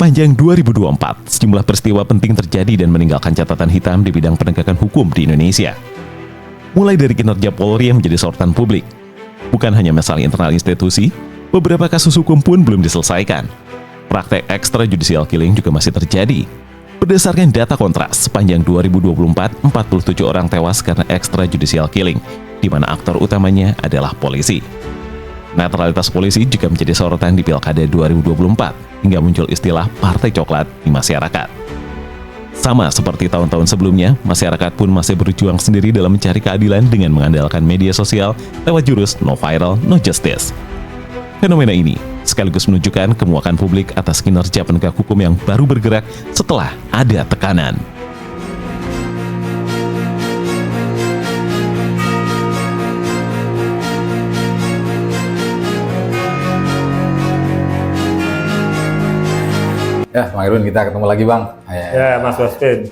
Sepanjang 2024, sejumlah peristiwa penting terjadi dan meninggalkan catatan hitam di bidang penegakan hukum di Indonesia. Mulai dari kinerja Polri yang menjadi sorotan publik. Bukan hanya masalah internal institusi, beberapa kasus hukum pun belum diselesaikan. Praktek extrajudicial killing juga masih terjadi. Berdasarkan data Kontras, sepanjang 2024, 47 orang tewas karena extrajudicial killing, di mana aktor utamanya adalah polisi. Netralitas polisi juga menjadi sorotan di Pilkada 2024, hingga muncul istilah partai coklat di masyarakat. Sama seperti tahun-tahun sebelumnya, masyarakat pun masih berjuang sendiri dalam mencari keadilan dengan mengandalkan media sosial lewat jurus no viral, no justice. Fenomena ini sekaligus menunjukkan kemuakan publik atas kinerja penegak hukum yang baru bergerak setelah ada tekanan. Ya, Bang Irwin, kita ketemu lagi, Bang. Ya, Mas Waspin.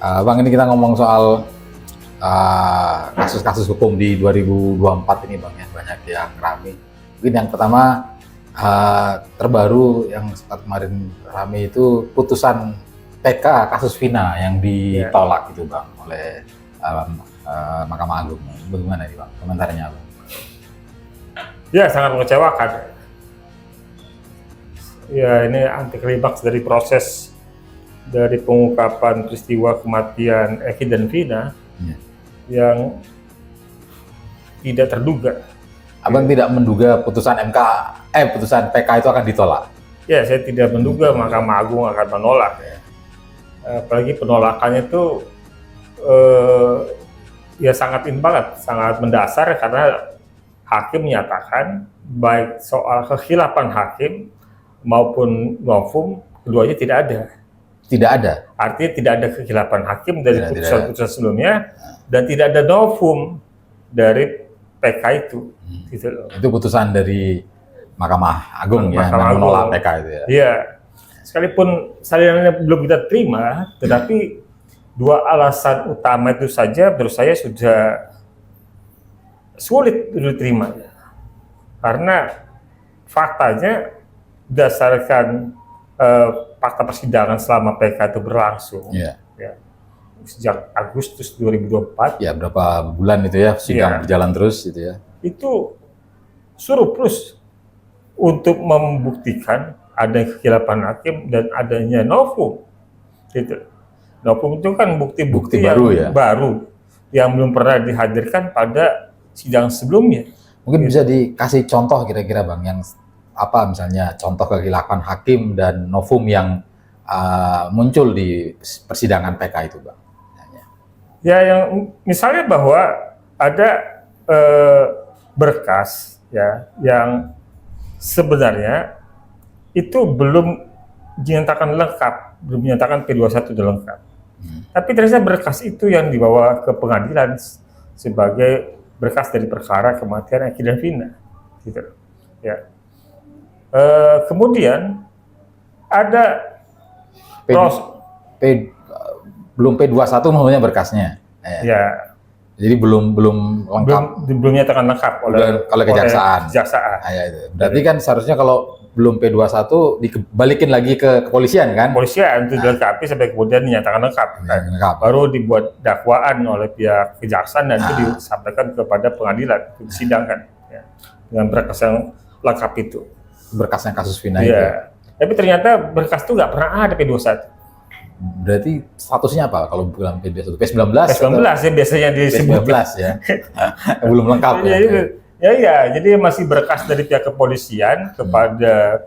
Bang, ini kita ngomong soal kasus-kasus hukum di 2024 ini, Bang, ya. Banyak yang ramai. Mungkin yang pertama, terbaru yang kemarin ramai itu putusan PK kasus Vina yang ditolak gitu, Bang, oleh Mahkamah Agung. Bagaimana nih, Bang, komentarnya, Bang? Ya, sangat mengecewakan. Ya, ini anti klimaks dari proses dari pengungkapan peristiwa kematian Eki dan Vina yang tidak terduga. Abang tidak menduga putusan putusan PK itu akan ditolak? Ya, saya tidak menduga Mahkamah Agung akan menolak. Ya. Apalagi penolakannya itu ya sangat banget, sangat mendasar karena hakim menyatakan baik soal kekhilafan hakim maupun novum, keduanya tidak ada. Tidak ada? Artinya tidak ada kekhilafan hakim dari putusan-putusan sebelumnya, dan tidak ada novum dari PK itu. Gitu loh. Itu putusan dari Mahkamah Agung yang menolak PK itu ya? Iya. Sekalipun salinannya belum kita terima, tetapi dua alasan utama itu saja menurut saya sudah sulit diterima. Karena faktanya berdasarkan fakta persidangan selama PK itu berlangsung, ya, sejak Agustus 2024. Ya, berapa bulan itu ya, sidang berjalan terus gitu ya. Itu surplus untuk membuktikan adanya kekhilafan hakim dan adanya novum. Gitu. Novum itu kan bukti-bukti yang baru, yang belum pernah dihadirkan pada sidang sebelumnya. Mungkin bisa dikasih contoh kira-kira, Bang, yang apa misalnya contoh kekhilafan hakim dan novum yang muncul di persidangan PK itu, Bang? Ya, yang misalnya bahwa ada berkas ya yang sebenarnya itu belum dinyatakan lengkap, belum dinyatakan P21 sudah lengkap. Tapi ternyata berkas itu yang dibawa ke pengadilan sebagai berkas dari perkara kematian Eki dan Vina, gitu. Ya. Kemudian ada belum P21 namanya berkasnya. Ya. Jadi belum lengkap. Belum nyatakan lengkap oleh kejaksaan. Berarti kan seharusnya kalau belum P21 dibalikin lagi ke kepolisian kan? Kepolisian itu dilengkapi sampai kemudian dinyatakan lengkap. Lengkap. Baru dibuat dakwaan oleh pihak kejaksaan dan itu disampaikan kepada pengadilan, disidangkan ya, dengan berkas yang lengkap itu. Berkasnya kasus Vina itu. Tapi ternyata berkas itu nggak pernah ada P21. Berarti statusnya apa kalau bukan P21? P19? P19 ya biasanya disebut. P19 ya. Belum lengkap ya. Jadi masih berkas dari pihak kepolisian kepada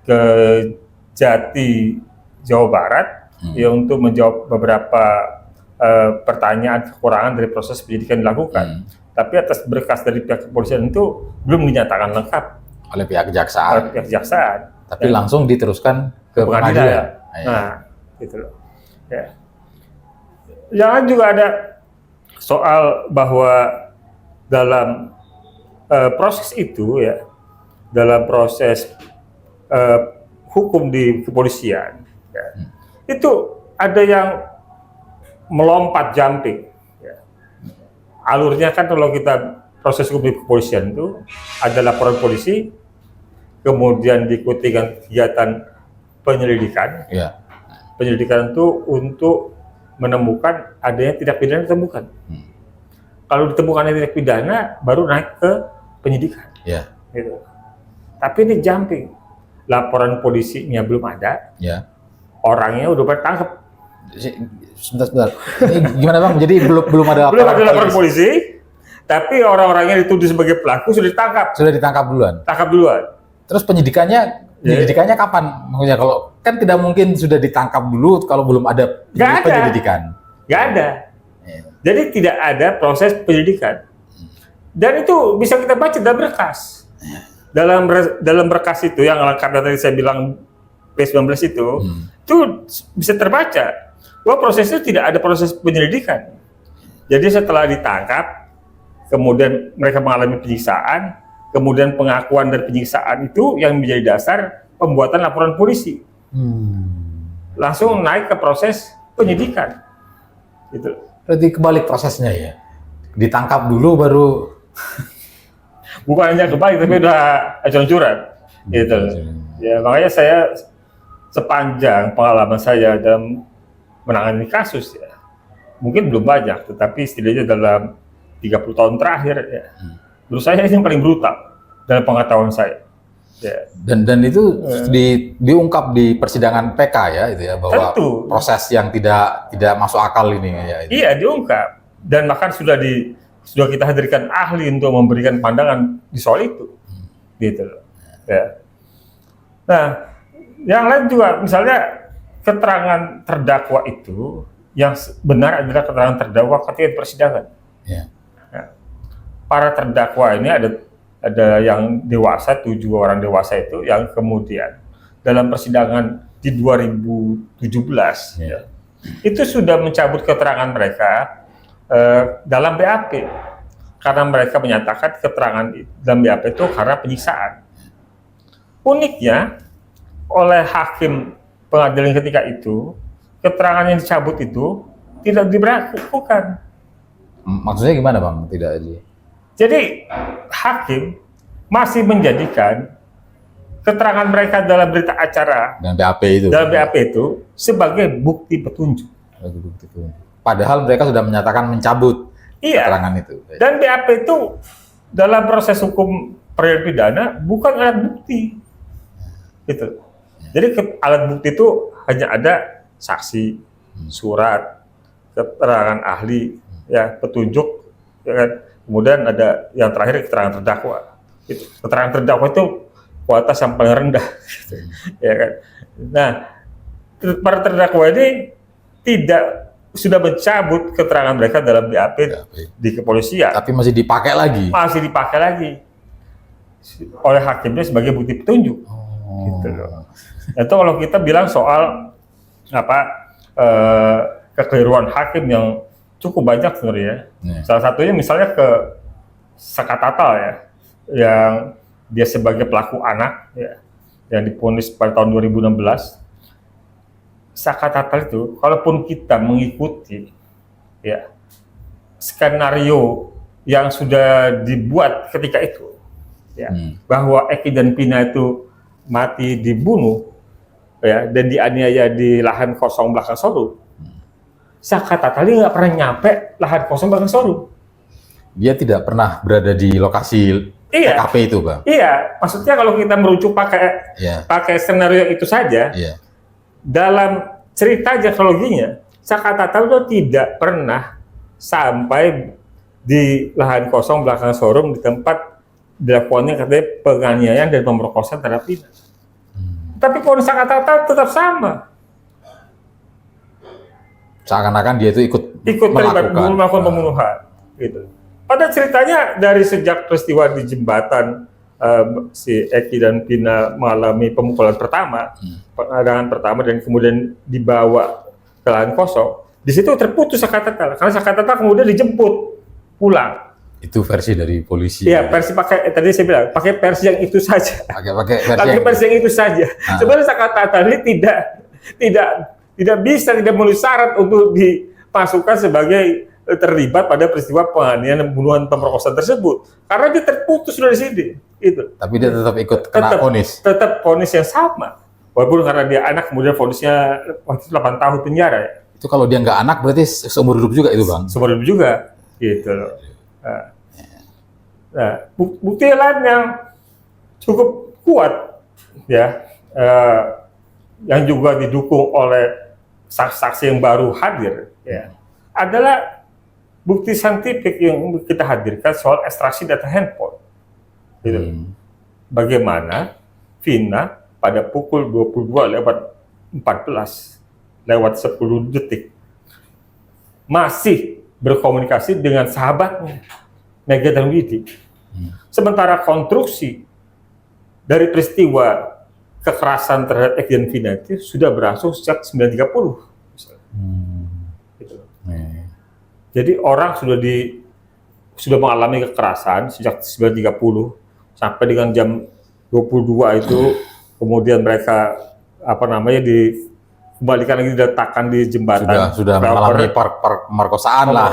Kejati Jawa Barat ya untuk menjawab beberapa pertanyaan kekurangan dari proses penyidikan dilakukan. Tapi atas berkas dari pihak kepolisian itu belum dinyatakan lengkap oleh pihak kejaksaan. Tapi langsung diteruskan ke pengadilan. Nah, gitu loh. Ya. Jangan juga ada soal bahwa dalam proses itu ya, dalam proses hukum di kepolisian, ya, itu ada yang melompat jumping. Ya. Alurnya kan kalau kita proses hukum di kepolisian itu ada laporan polisi, kemudian diikuti dengan kegiatan penyelidikan. Ya. Penyelidikan itu untuk menemukan adanya tindak pidana ditemukan. Kalau ditemukannya tindak pidana, baru naik ke penyidikan. Ya. Gitu. Tapi ini jumping. Laporan polisinya belum ada, Ya. orangnya udah tertangkap. Sebentar. Ini gimana Bang? Jadi belum ada Belum ada laporan polisi, tapi orang-orangnya dituduh sebagai pelaku sudah ditangkap. Sudah ditangkap duluan. Tangkap duluan. Terus penyidikannya kapan? Maksudnya kalau kan tidak mungkin sudah ditangkap dulu kalau belum ada Nggak ada. penyelidikan. Nggak ada. Ya. Jadi tidak ada proses penyelidikan. Dan itu bisa kita baca dalam berkas. Dalam berkas itu yang lengkap yang tadi saya bilang P19 itu bisa terbaca bahwa proses itu tidak ada proses penyelidikan. Jadi setelah ditangkap, kemudian mereka mengalami penyiksaan, kemudian pengakuan dari penyiksaan itu yang menjadi dasar pembuatan laporan polisi. Langsung naik ke proses penyidikan. Gitu. Berarti kebalik prosesnya ya. Ditangkap dulu baru Bukan hanya kebalik, tapi udah ancur-ancuran. Gitu. Ya, makanya saya sepanjang pengalaman saya dalam menangani kasus ya, mungkin belum banyak, tetapi setidaknya dalam 30 tahun terakhir ya, menurut saya ini yang paling brutal dalam pengetahuan saya. Ya. dan itu diungkap di persidangan PK ya itu ya bahwa Tentu. proses yang tidak masuk akal ini ya. Itu. Iya, diungkap dan bahkan sudah kita hadirkan ahli untuk memberikan pandangan di soal itu, gitu loh. Ya. Nah, yang lain juga misalnya keterangan terdakwa itu yang benar adalah keterangan terdakwa ketika di persidangan. Ya. Nah, para terdakwa ini ada yang dewasa, 7 orang dewasa itu yang kemudian dalam persidangan di 2017 ya, itu sudah mencabut keterangan mereka dalam BAP karena mereka menyatakan keterangan dalam BAP itu karena penyiksaan. Uniknya oleh hakim pengadilan ketika itu keterangan yang dicabut itu tidak diberlakukan. Maksudnya gimana Bang? Tidak aja. Jadi hakim masih menjadikan keterangan mereka dalam berita acara Dan BAP itu. dalam BAP itu sebagai bukti petunjuk. Padahal mereka sudah menyatakan mencabut Iya. keterangan itu. Dan BAP itu dalam proses hukum peradilan pidana bukan alat bukti. Gitu. Jadi alat bukti itu hanya ada saksi, surat, keterangan ahli, ya petunjuk, ya kan. Kemudian ada yang terakhir keterangan terdakwa. Gitu. Keterangan terdakwa itu kualitas yang paling rendah, gitu. Ya kan. Nah, para terdakwa ini sudah mencabut keterangan mereka dalam BAP di kepolisian. Tapi masih dipakai lagi. Masih dipakai lagi oleh hakimnya sebagai bukti petunjuk. Gitu loh. Itu kalau kita bilang soal kekeliruan hakim yang cukup banyak sebenarnya. Salah satunya misalnya ke Saka Tatal ya, yang dia sebagai pelaku anak ya, yang divonis pada tahun 2016. Saka Tatal itu, kalaupun kita mengikuti ya skenario yang sudah dibuat ketika itu, ya, bahwa Eki dan Pina itu mati dibunuh ya dan dianiaya di lahan kosong belakang showroom. Saka Tatal nggak pernah nyampe lahan kosong belakang showroom. Dia tidak pernah berada di lokasi TKP itu, Bang. Iya, maksudnya kalau kita merujuk pakai skenario itu saja, dalam cerita kronologinya, Saka Tatal itu tidak pernah sampai di lahan kosong belakang showroom di tempat dilakukannya katanya penganiayaan dan pemerkosaan terhadap Pina. Tapi ponis Saka Tatal tetap sama. Seakan-akan dia itu ikut terlibat melakukan pembunuhan. Gitu. Pada ceritanya dari sejak peristiwa di jembatan si Eki dan Pina mengalami pemukulan pertama, pengadangan pertama dan kemudian dibawa ke lahan kosong, di situ terputus Saka Tatal karena Saka Tatal kemudian dijemput pulang. Itu versi dari polisi. Iya, versi tadi saya bilang pakai versi yang itu saja. Pakai versi yang itu saja. Sebenarnya Saka Tatal ini tidak bisa, tidak memenuhi syarat untuk dimasukkan sebagai terlibat pada peristiwa penganiayaan dan pembunuhan pemerkosaan tersebut karena dia terputus dari sini itu. Tapi dia tetap ikut kena vonis. Tetap vonis yang sama Walaupun karena dia anak, kemudian vonisnya waktu itu 8 tahun penjara ya. Itu kalau dia nggak anak berarti seumur hidup juga itu, Bang. Seumur hidup juga, gitu loh. Nah, bukti lain yang cukup kuat, ya, yang juga didukung oleh saksi-saksi yang baru hadir, ya, adalah bukti saintifik yang kita hadirkan soal ekstraksi data handphone. Gitu. Bagaimana Vina pada pukul 22:14 lewat 10 detik masih berkomunikasi dengan sahabatnya Mega dan Widi. Sementara konstruksi dari peristiwa kekerasan terhadap Eki dan Vina itu sudah berlangsung sejak 1930. Gitu. Jadi orang sudah mengalami kekerasan sejak 1930 sampai dengan jam 22 itu, kemudian mereka dikembalikan lagi, diletakkan di jembatan. Sudah mengalami pemerkosaan lah.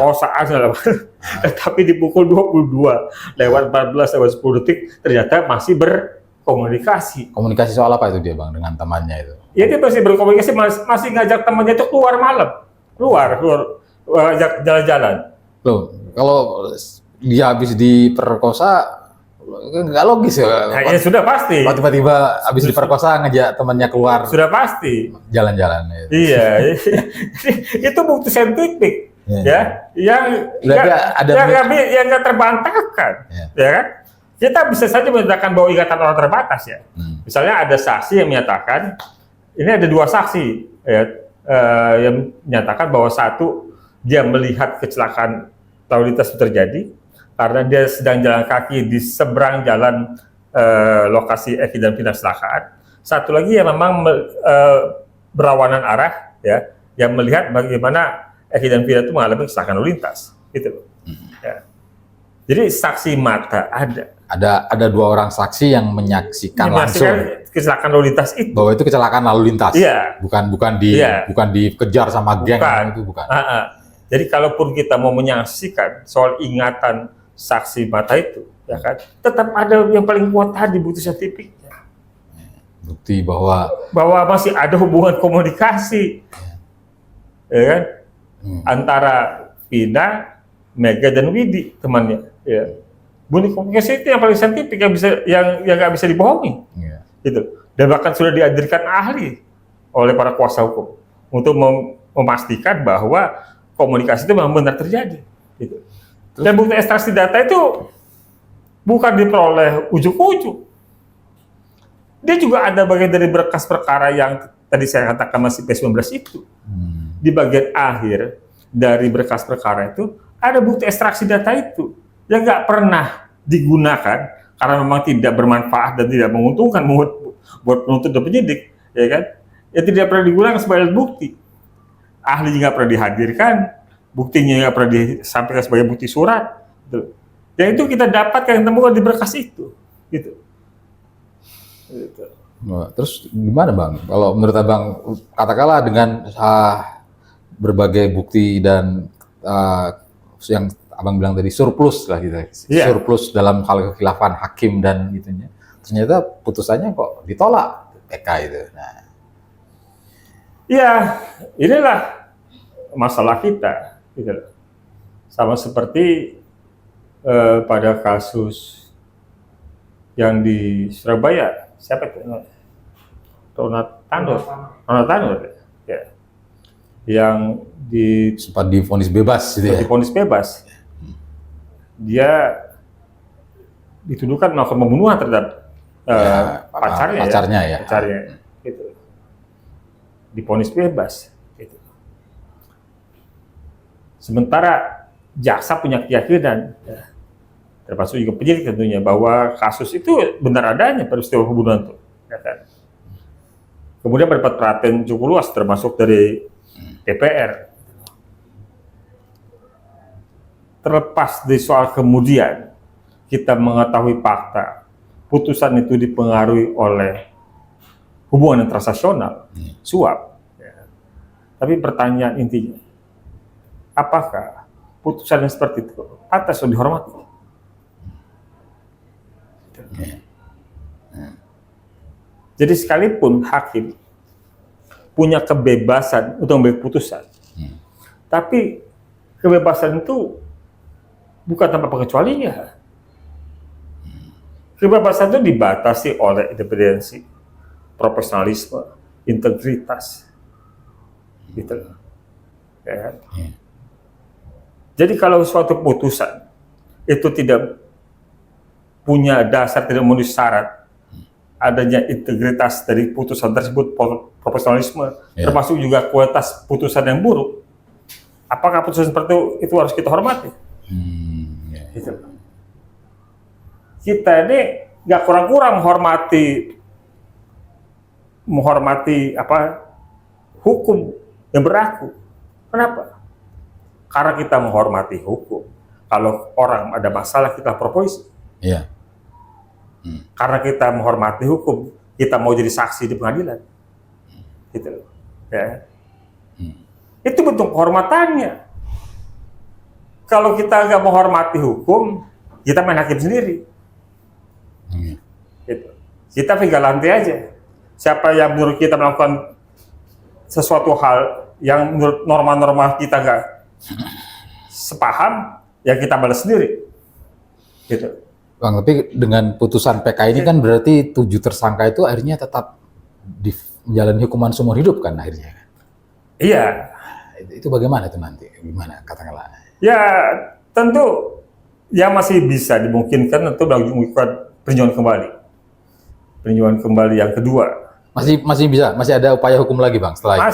Tapi di pukul 22 lewat 14 lewat 10 detik ternyata masih berkomunikasi. Komunikasi soal apa itu dia, Bang, dengan temannya itu? Ya, dia masih berkomunikasi, masih ngajak temannya itu keluar malam. Keluar ajak jalan-jalan. Loh, kalau dia habis diperkosa nggak logis ya? Nah, ya sudah pasti. Tiba-tiba habis diperkosa ngajak temannya keluar. Sudah pasti. Jalan-jalan. Ya. Iya, itu bukti saintifik, ya, yang nggak terbantahkan, ya kan? Kita bisa saja menyatakan bahwa ingatan orang terbatas, ya. Misalnya ada saksi yang menyatakan, ini ada 2 saksi, ya, yang menyatakan bahwa satu dia melihat kecelakaan lalu lintas terjadi karena dia sedang jalan kaki di seberang jalan lokasi Eki dan Vina kecelakaan. Satu lagi yang memang berlawanan arah, ya, yang melihat bagaimana Eki dan Vina itu mengalami kecelakaan lalu lintas, gitu. Ya. Jadi saksi mata ada. Ada 2 orang saksi yang menyaksikan langsung kecelakaan lalu lintas itu. Bahwa itu kecelakaan lalu lintas. Iya. Bukan dikejar sama geng itu bukan. Jadi kalaupun kita mau menyaksikan soal ingatan saksi mata itu, ya kan, tetap ada yang paling kuat tadi bukti saintifiknya. Bukti bahwa masih ada hubungan komunikasi, ya kan, antara Vina, Mega dan Widi temannya. Ya. Bunyi komunikasi itu yang paling saintifik, yang nggak bisa dibohongi, gitu. Dan bahkan sudah dihadirkan ahli oleh para kuasa hukum untuk memastikan bahwa komunikasi itu memang benar terjadi, gitu. Dan bukti ekstraksi data itu bukan diperoleh ujuk-ujuk. Dia juga ada bagian dari berkas perkara yang tadi saya katakan masih P19 itu. Di bagian akhir dari berkas perkara itu ada bukti ekstraksi data itu yang nggak pernah digunakan karena memang tidak bermanfaat dan tidak menguntungkan buat penuntut dan penyidik, ya kan? Ya tidak pernah digunakan sebagai bukti. Ahli nggak pernah dihadirkan, buktinya nggak pernah disampaikan sebagai bukti surat. Gitu. Yang itu kita dapatkan yang temukan di berkas itu, gitu. Terus gimana, Bang? Kalau menurut Abang, katakanlah dengan berbagai bukti dan yang Abang bilang tadi surplus lah gitu, surplus dalam hal kekhilafan hakim dan itunya, ternyata putusannya kok ditolak PK itu. Nah, ya inilah masalah kita, gitu. Sama seperti pada kasus yang di Surabaya, siapa itu? Ronald Tanur, ya, yang sempat divonis bebas, gitu ya? Divonis bebas. Dia dituduhkan melakukan pembunuhan terhadap pacarnya, gitu. Divonis bebas, gitu. Sementara jaksa punya keyakinan, ya, termasuk juga penyidik tentunya, bahwa kasus itu benar adanya peristiwa pembunuhan itu, ya kan? Kemudian mendapat perhatian cukup luas, termasuk dari DPR. Terlepas dari soal kemudian kita mengetahui fakta, putusan itu dipengaruhi oleh hubungan transaksional, suap. Ya. Tapi pertanyaan intinya, apakah putusan yang seperti itu pantas atau dihormati? Jadi sekalipun hakim punya kebebasan untuk mengambil putusan, tapi kebebasan itu bukan tanpa pengecualian. Kebebasan itu dibatasi oleh independensi, profesionalisme, integritas, gitu loh. Ya kan? Jadi kalau suatu putusan itu tidak punya dasar, tidak memenuhi syarat adanya integritas dari putusan tersebut, profesionalisme, termasuk juga kualitas putusan yang buruk, apakah putusan seperti itu harus kita hormati? Gitu. Kita ini nggak kurang-kurang menghormati hukum yang berlaku. Kenapa? Karena kita menghormati hukum. Kalau orang ada masalah kita proposi. Iya. Karena kita menghormati hukum, kita mau jadi saksi di pengadilan. Gitu. Ya. Itu bentuk kehormatannya. Kalau kita nggak menghormati hukum, kita main hakim sendiri. Gitu. Kita vigilante aja. Siapa yang menurut kita melakukan sesuatu hal yang menurut norma-norma kita nggak sepaham, ya kita balas sendiri. Gitu. Bang, tapi dengan putusan PK ini kan berarti 7 tersangka itu akhirnya tetap menjalani hukuman seumur hidup kan akhirnya? Iya. Itu bagaimana itu nanti? Gimana katakanlah? Ya tentu ya masih bisa dimungkinkan untuk melakukan peninjauan kembali yang kedua. Masih bisa, masih ada upaya hukum lagi Bang setelah itu?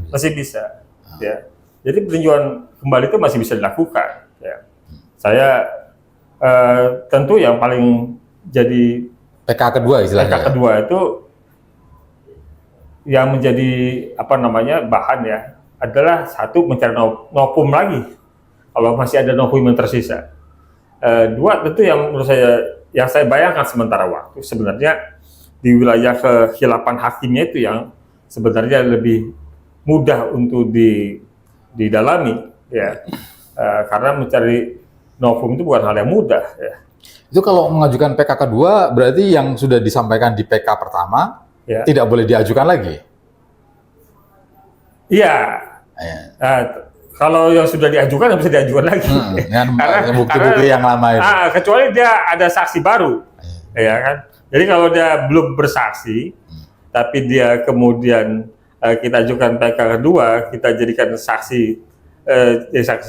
Masih bisa. Ya. Jadi peninjauan kembali itu masih bisa dilakukan. Ya. Saya tentu yang paling jadi PK kedua istilahnya. PK kedua itu yang menjadi bahan ya adalah satu mencari novum lagi kalau masih ada novum yang tersisa. Dua tentu yang menurut saya bayangkan sementara waktu sebenarnya di wilayah kekhilafan hakimnya itu yang sebenarnya lebih mudah untuk didalami ya. Karena mencari novum itu bukan hal yang mudah ya. Itu kalau mengajukan PK kedua berarti yang sudah disampaikan di PK pertama tidak boleh diajukan lagi? Iya. Kalau yang sudah diajukan bisa diajukan lagi. Karena bukti-bukti yang lama itu. Kecuali dia ada saksi baru. Ya kan? Jadi kalau dia belum bersaksi tapi dia kemudian kita ajukan PK kedua, kita jadikan saksi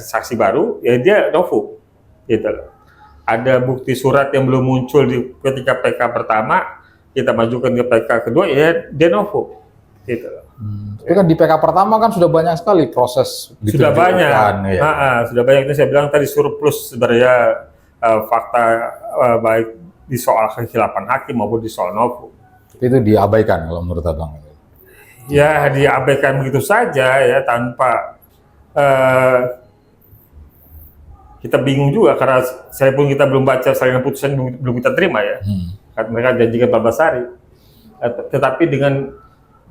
saksi baru, ya dia novum. Gitu loh. Ada bukti surat yang belum muncul ketika PK pertama, kita majukan ke PK kedua, ya de novo. Gitu loh. Tapi kan di PK pertama kan sudah banyak sekali proses. Sudah banyak. Sudah banyak. Itu saya bilang tadi surplus sebenarnya fakta baik di soal kekhilafan hakim maupun di soal novo. Tapi itu diabaikan kalau menurut Abang? Ya diabaikan begitu saja ya tanpa kita bingung juga karena saya pun kita belum baca salinan putusan belum kita terima ya. Karena mereka janjikan 14 hari. Tetapi dengan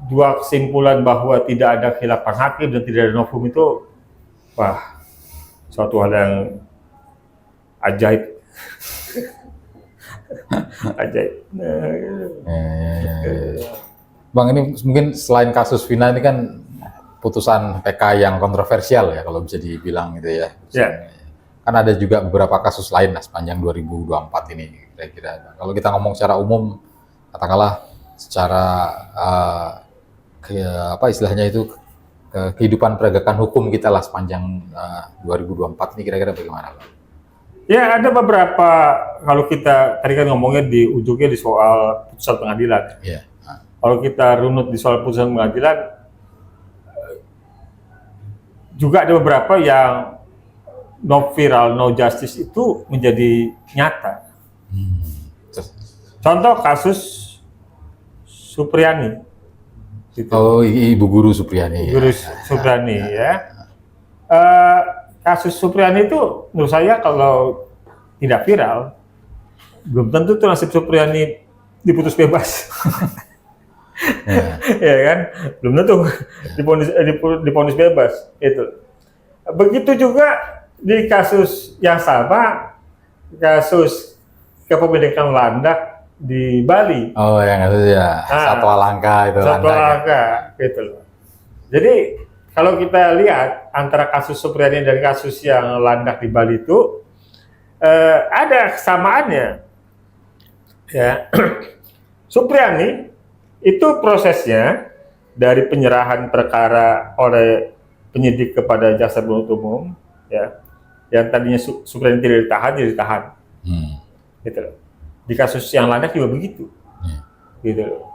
dua kesimpulan bahwa tidak ada khilafan hakim dan tidak ada novum itu, wah, suatu hal yang ajaib. Ajaib. Bang, ini mungkin selain kasus Vina ini kan putusan PK yang kontroversial ya kalau bisa dibilang gitu ya. Kan ada juga beberapa kasus lain lah sepanjang 2024 ini kira-kira. Kalau kita ngomong secara umum, katakanlah secara istilahnya itu kehidupan penegakan hukum kita lah sepanjang 2024 ini kira-kira bagaimana, Bang? Ya ada beberapa, kalau kita tadi kan ngomongnya di ujungnya di soal putusan pengadilan. Kalau kita runut di soal putusan pengadilan, juga ada beberapa yang no viral, no justice itu menjadi nyata. Contoh kasus Supriyani. Gitu. Oh, Ibu Guru Supriyani. Guru Supriyani ya. Kasus Supriyani itu menurut saya kalau tidak viral, belum tentu tuh nasib Supriyani diputus bebas. Ya kan? Belum tentu diponis bebas. Itu. Begitu juga di kasus yang sama, kasus kepemilikan landak di Bali. Oh, yang itu ya, Satwa Langka itu. Satwa Landak ya. Langka, gitu loh. Jadi kalau kita lihat antara kasus Supriyadi dan kasus yang Landak di Bali itu ada kesamaannya. Ya, Supriyadi itu prosesnya dari penyerahan perkara oleh penyidik kepada jaksa penuntut umum, ya, yang tadinya Supriyadi tidak ditahan, jadi ditahan, gitu loh. Di kasus yang Landak juga begitu, gitu loh.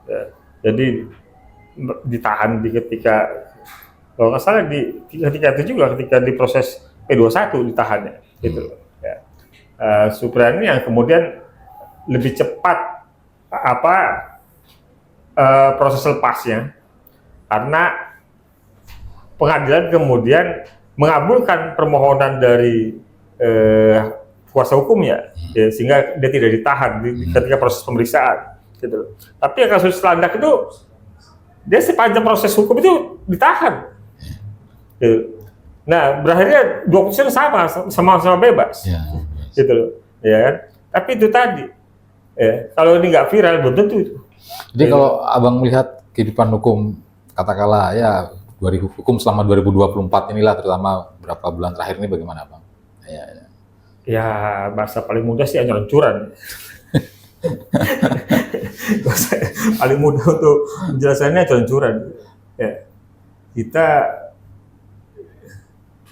Ya, jadi ditahan ketika, kalau nggak salah ketika itu juga ketika di proses P21 ditahannya, gitu loh. Ya. Supriyadi yang kemudian lebih cepat proses lepasnya karena pengadilan kemudian mengabulkan permohonan dari kuasa hukumnya, ya, sehingga dia tidak ditahan ketika proses pemeriksaan, gitu. Tapi yang kasus Landak itu dia sepanjang proses hukum itu ditahan, gitu. Nah, berakhirnya dua putusan sama-sama bebas, gitu loh, ya kan? Tapi itu tadi, ya, kalau ini nggak viral belum tentu itu. Jadi kalau abang melihat kehidupan hukum, katakanlah ya hukum selama 2024 inilah, terutama beberapa bulan terakhir ini, bagaimana bang? Ya, bahasa paling mudah sih ancur-ancuran. Paling mudah untuk menjelaskannya ancur-ancuran. Ya, kita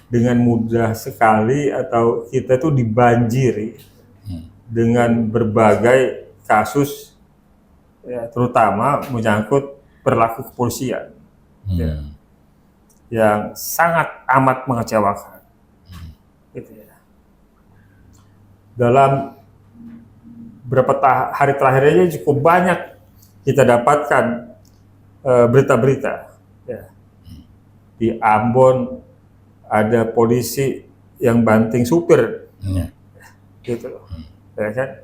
dengan mudah sekali atau kita tuh dibanjiri dengan berbagai kasus, ya, terutama menyangkut perilaku kepolisian, ya, yang sangat amat mengecewakan. Gitu ya. Dalam beberapa hari terakhir aja cukup banyak kita dapatkan berita-berita, ya. Di Ambon ada polisi yang banting supir, gitu loh, ya kan.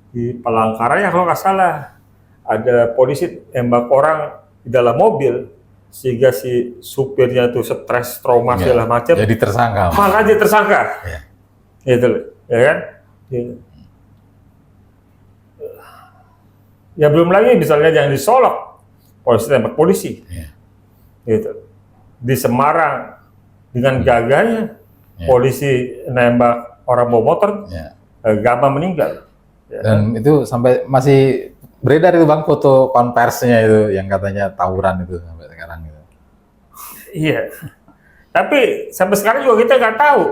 Di Palangkaraya kalau nggak salah ada polisi tembak orang di dalam mobil sehingga si supirnya tuh stres, trauma segala macam. Jadi tersangka. Malah dia tersangka, gitu loh, ya kan. Ya belum lagi misalnya yang di Solok polisi tembak polisi, gitu. Di Semarang dengan gagahnya polisi nembak orang bawa motor, Gama meninggal. Ya. Dan itu sampai masih beredar itu bang foto konversinya itu yang katanya tawuran itu sampai sekarang gitu. Iya. Tapi sampai sekarang juga kita nggak tahu,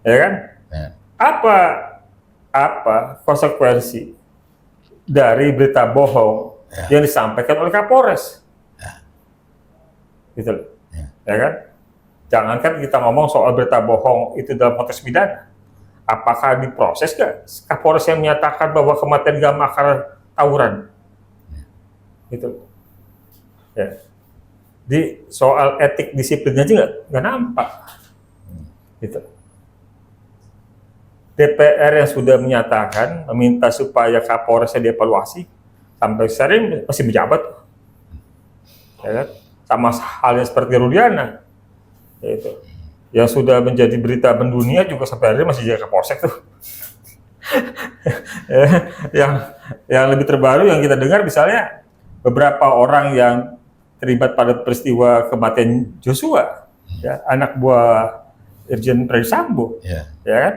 ya kan? Apa konsekuensi dari berita bohong yang disampaikan oleh Kapolres, gitu loh, ya kan? Jangankan kita ngomong soal berita bohong itu dalam konteks pidana, apakah diproses nggak Kapolres yang menyatakan bahwa kematian Gama karena tawuran, gitu, ya. Di soal etik disiplinnya aja nggak nampak, gitu. DPR yang sudah menyatakan meminta supaya Kapolresnya dievaluasi, sampai sekarang masih menjabat, ya kan? Sama halnya seperti Rudiana, yaitu yang sudah menjadi berita mendunia juga sampai hari ini masih jadi Kapolsek tuh. yang lebih terbaru yang kita dengar misalnya beberapa orang yang terlibat pada peristiwa kematian Joshua, ya, anak buah Irjen Ferdy Sambo, ya kan?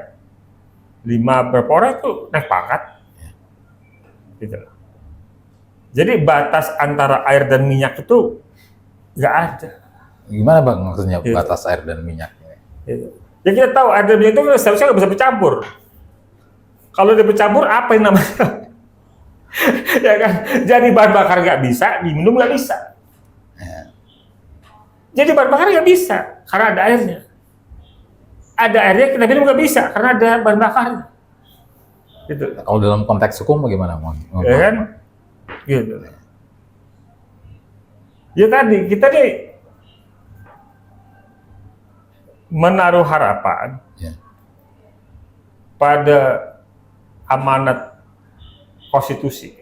5 berapa orang itu naik pangkat, gitu. Jadi batas antara air dan minyak itu nggak ada. Gimana bang maksudnya batas air dan minyak? Ya kita tahu air dan minyak itu seharusnya nggak bisa bercampur. Kalau dia bercampur apa yang namanya? Ya kan? Jadi bahan bakar nggak bisa, diminum nggak bisa. Jadi bahan bakar nggak bisa karena ada airnya. Ada airnya kita minum nggak bisa karena ada bahan bakarnya. Gitu. Kalau dalam konteks hukum bagaimana bang? Ya kan? Gitu. Ya tadi kita nih menaruh harapan pada amanat konstitusi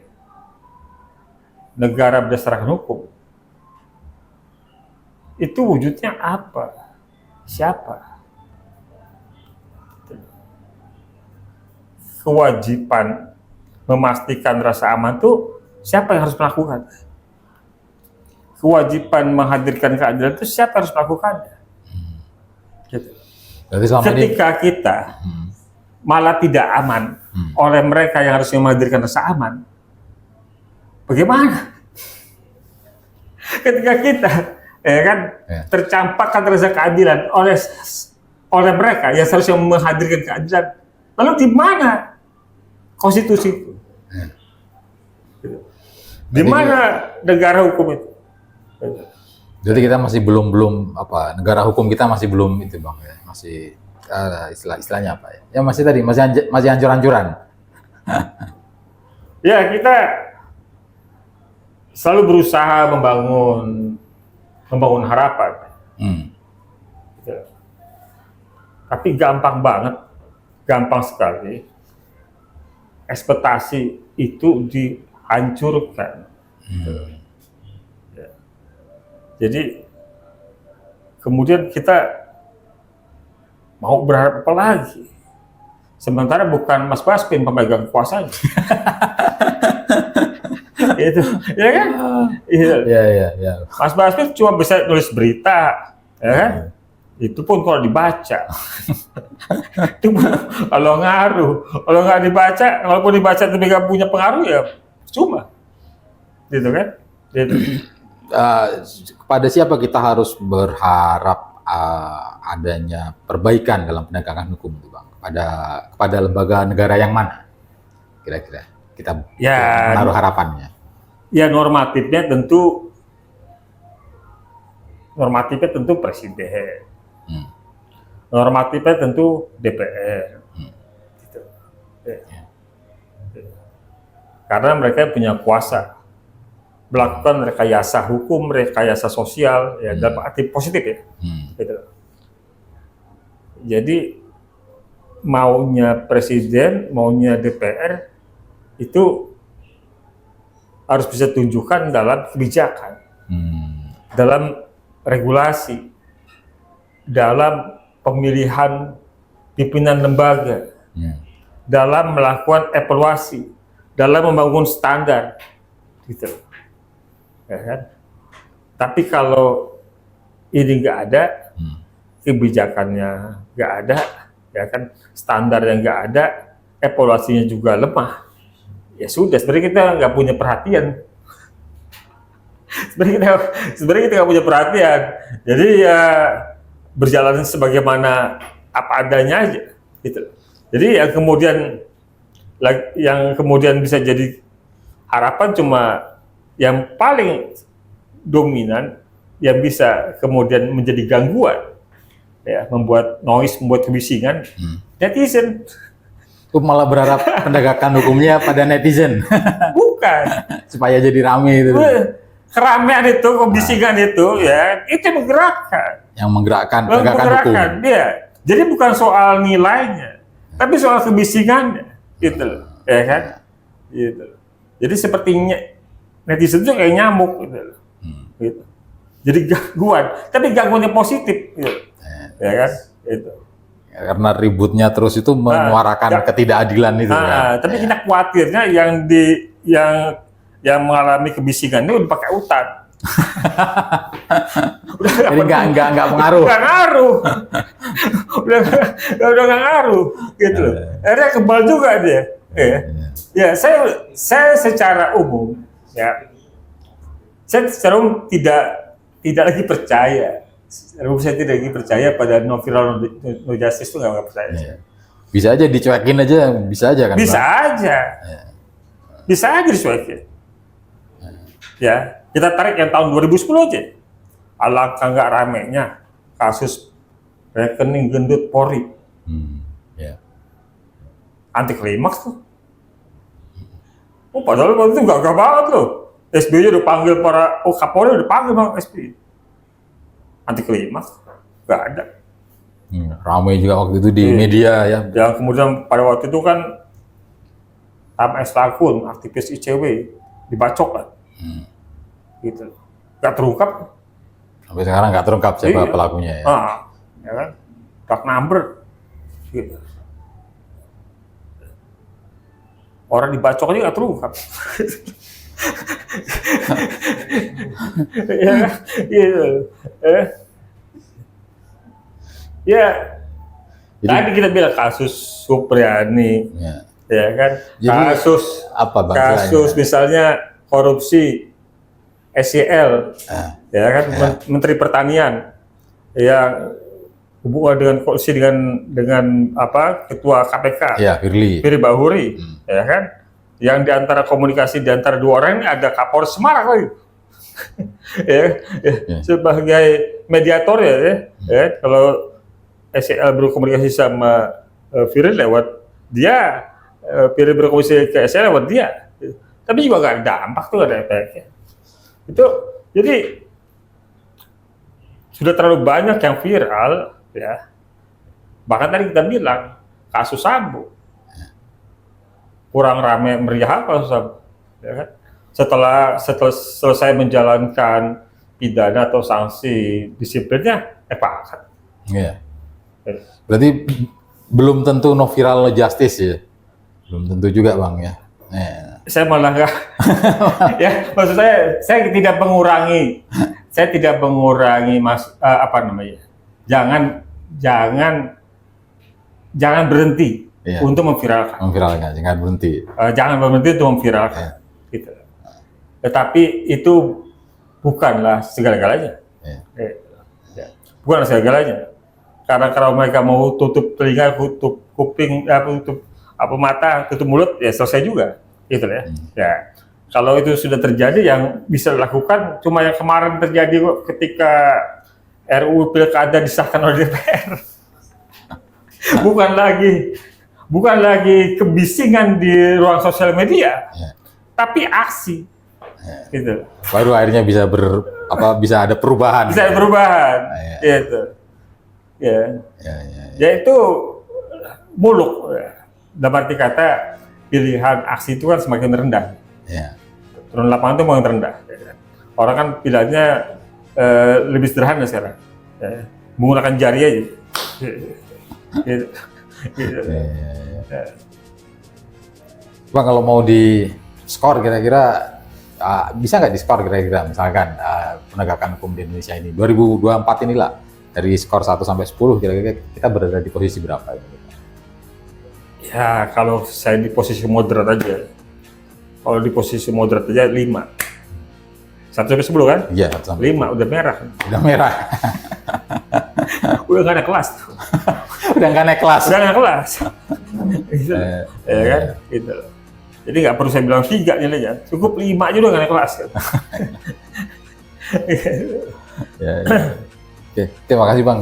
negara berdasarkan hukum. Itu wujudnya apa? Siapa? Kewajiban memastikan rasa aman tuh siapa yang harus melakukan? Kewajiban menghadirkan keadilan itu siapa yang harus melakukannya? Gitu. Berarti selama ini Ketika kita malah tidak aman oleh mereka yang harusnya menghadirkan rasa aman, bagaimana? Ketika kita tercampakkan rasa keadilan oleh mereka yang seharusnya menghadirkan keadilan, lalu di mana konstitusi itu? Di mana negara hukum itu? Jadi kita masih belum negara hukum kita masih belum itu bang ya, masih istilahnya apa ya? Ya masih tadi masih hancur-hancuran. Ya kita selalu berusaha membangun harapan. Ya. Tapi gampang sekali ekspektasi itu dihancurkan. Ya. Jadi kemudian kita mau berharap apa lagi? Sementara bukan Mas Baspin pemegang kekuasaan. Itu, ya kan? Iya. Mas Baspin cuma bisa nulis berita, ya kan? Itu pun kalau dibaca. Itu kalau ngaruh. Kalau nggak dibaca, walaupun dibaca tapi nggak punya pengaruh ya cuma. Gitu kan? Gitu. Kepada siapa kita harus berharap adanya perbaikan dalam penegakan hukum itu bang? Kepada lembaga negara yang mana? Kira-kira kita menaruh harapannya. Ya normatifnya tentu presiden. Normatifnya tentu DPR. Gitu. Ya. Karena mereka punya kuasa melakukan rekayasa hukum, rekayasa sosial, ya dalam arti positif ya. Gitu. Jadi maunya presiden, maunya DPR itu harus bisa tunjukkan dalam kebijakan, dalam regulasi, dalam pemilihan pimpinan lembaga, dalam melakukan evaluasi, dalam membangun standar, gitu. Ya kan? Tapi kalau ini nggak ada, kebijakannya nggak ada, ya kan, standar yang nggak ada, evaluasinya juga lemah, ya sudah. Sebenarnya kita nggak punya perhatian. Sebenarnya kita nggak punya perhatian. Jadi ya berjalan sebagaimana apa adanya aja, gitu. Jadi yang kemudian bisa jadi harapan cuma yang paling dominan yang bisa kemudian menjadi gangguan, ya, membuat noise, membuat kebisingan, netizen. Itu malah berharap penegakan hukumnya pada netizen. Bukan. Supaya jadi rame itu. Keramaian itu, kebisingan itu, ya, itu menggerakkan. Yang menggerakkan penegakan hukum. Ya. Jadi bukan soal nilainya, tapi soal kebisingannya, gitu loh, ya kan? Gitu. Jadi sepertinya netizen itu kayak nyamuk, gitu loh. Gitu. Jadi gangguan, tapi gangguannya positif, gitu. Ya kan? Gitu. Karena ributnya terus itu menyuarakan ketidakadilan itu. Tapi kita khawatirnya yang mengalami kebisingan ini udah pakai utan. Jadi nggak pengaruh. Nggak ngaruh. udah nggak ngaruh, gitu loh. Akhirnya kebal juga dia. Ya, saya secara umum, ya, saya secara umum tidak lagi percaya. Saya tidak lagi percaya pada no viral no justice itu, nggak percaya. Bisa aja dicuekin aja, bisa aja kan? Bisa aja. Bisa aja dicuekin. Ya, kita tarik yang tahun 2010 aja. Alangkah nggak ramenya kasus rekening gendut Polri. Anti klimaks tuh. Padahal waktu itu gagah banget loh. SBY udah panggil Kapolri udah panggil bang SBY. Anti klimaks, nggak ada. Ramai juga waktu itu di media ya. Yang kemudian pada waktu itu kan MS Lakun, aktivis ICW, dibacok kan. Gitu. Nggak terungkap. Sampai sekarang nggak terungkap siapa pelakunya ya. Ya kan? Dark number. Gitu. orang dibacok aja nggak terungkap. Ya, gitu. Ya, Jadi- tadi kita bilang kasus Supriyani, Ya. ya kan? Jadi, kasus apa Bang? kasus istilahnya? misalnya korupsi SCL, Ah, ya kan, ya. Menteri Pertanian, yang hubungan dengan korupsi dengan apa ketua KPK, Ya, Firly. Firly Bahuri, Hmm. ya kan, yang diantara komunikasi diantara dua orang ini ada Kapolres Semarang lagi, ya, Ya. sebagai mediator ya, kalau SCL berkomunikasi sama Firly lewat dia, Firly berkomunikasi ke SCL lewat dia, tapi juga nggak ada dampak tuh, ada efeknya. Itu jadi sudah terlalu banyak yang viral, ya. Bahkan tadi kita bilang kasus Sambo kurang ramai meriah apa kasus Sambo, ya kan? Setelah selesai menjalankan pidana atau sanksi disiplinnya, pakat. Iya. Berarti belum tentu no viral no justice ya. Belum tentu juga Bang ya. Saya malah nggak, ya maksud saya tidak mengurangi, apa namanya, jangan berhenti Iya. untuk memviralkan, Memviralkan, jangan berhenti. jangan berhenti untuk memviralkan, gitu. Tetapi itu bukanlah segala-galanya, Iya. Ya. Bukanlah segala-galanya, karena kalau mereka mau tutup telinga, tutup kuping, tutup mata, tutup mulut, ya selesai juga. Gitu ya. Ya. Kalau itu sudah terjadi, yang bisa dilakukan cuma yang kemarin terjadi ketika RUU Pilkada disahkan oleh DPR. bukan lagi kebisingan di ruang sosial media, tapi aksi. Gitu. Baru akhirnya bisa bisa ada perubahan. Bisa ada perubahan. Gitu. Ya. Ya itu muluk. Dalam arti kata, pilihan aksi itu kan semakin rendah. Ya. Turun lapangan itu semakin rendah. Orang kan pilihannya lebih sederhana sekarang. Ya. Menggunakan jari aja. Gitu. Bang, kalau mau di skor kira-kira bisa nggak di skor kira-kira misalkan penegakan hukum di Indonesia ini 2024 inilah, dari skor 1 sampai 10 kira-kira kita berada di posisi berapa? Ya, kalau saya di posisi moderat aja. Kalau di posisi moderat aja 5. 1 sampai 10 kan? Iya, 1 sampai 5, udah merah. udah merah. Udah nggak ada kelas tuh. Udah nggak naik kelas. Udah nggak ada kelas. Gitu. Ya kan? Gitu. Jadi nggak perlu saya bilang 3 nilainya. Cukup 5 aja udah nggak ada kelas. Kan? Ya. Oke, terima kasih Bang.